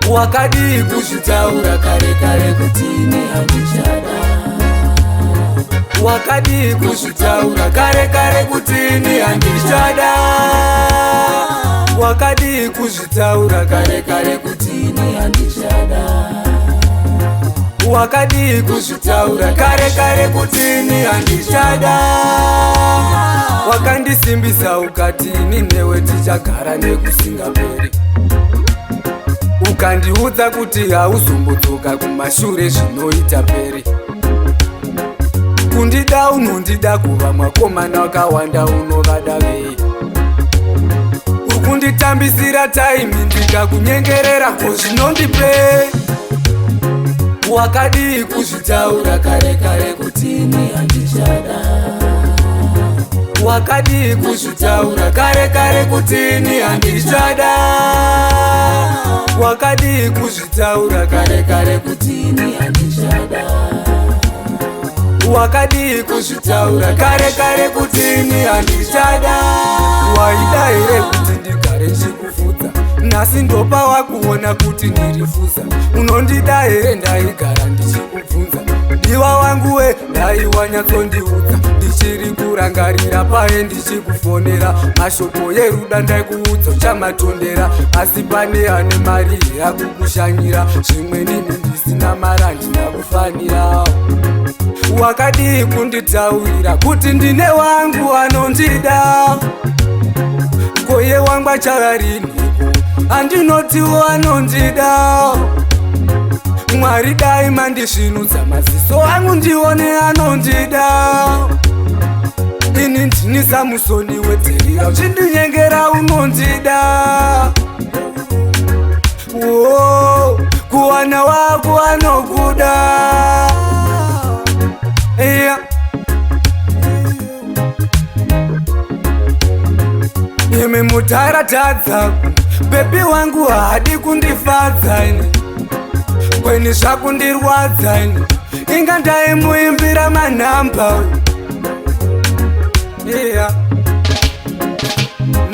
Wakadi kuzvitaura kare kare kuti ine handichada. Wakadi kuzvitaura kare kare kuti ine handichada. Wakadi kuzvitaura kare kare kuti ine handichada. Wakadi kuzvitaura kare kare kuti ine handichada. Wakandisimbisa ukati ini newe tichagara nekusingaperi. Ukandiudza kuti hauzombodzoka kumashure zvinoita peri. Kundida unondida kuva mwakomana wakawanda unovada vei. Ukunditambisira taimi ndikakunyengerera ko zvinondipei. Wakadi kuzvitaura kare kare kuti ini handichada. Wakadi kuzvitaura kare kare kuti ini handichada. Wakadi kuzvitaura kare kare kuti ini handichada. Wakadi kuzvitaura kare kare kuti ini handichada. Waida here kuti ndigare ndichikufudza, nhasi ndopa wakuona kuti ndirifuza. Unondida here ndaigara ndichikubvunza. Diwa wangu we ndaiwanyatsondiudza, ndichiri kurangarira paye ndichikufonera. Mashoko yeruda ndaikuudza uchamatondera, asi pane ane mari yakukushanyira. Zvimwe nini ndisina mari handina kufanira. Wakadi kunditaurira kuti ndine wangu anondida. Koye wangu achavariniko handinotiwo anondida. Mwari dai mandisvinudza maziso angu ndione anondida. Ini ndini Samusoni wedzerira uchindinyengera unondida. Kuwana wako anokuda. Imi mutaratadza bebi wangu haadi kundifadza ini. Kweni zvakundirwadza ini, inga ndaimuimbira manhamba.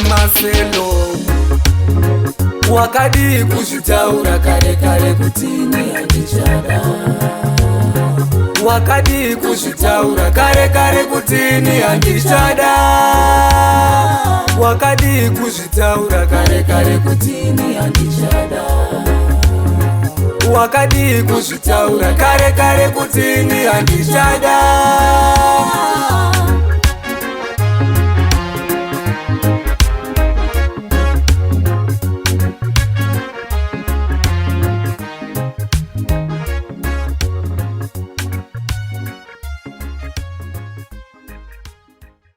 Marcelo wakadi kuzvitaura kare kare kuti ini handichada. Wakadi kuzvitaura kare kare kuti ini handichada. Wakadi kuzvitaura kare kare kuti ini handichada. Wakadi kuzvitaura kare kare kuti ini handichada.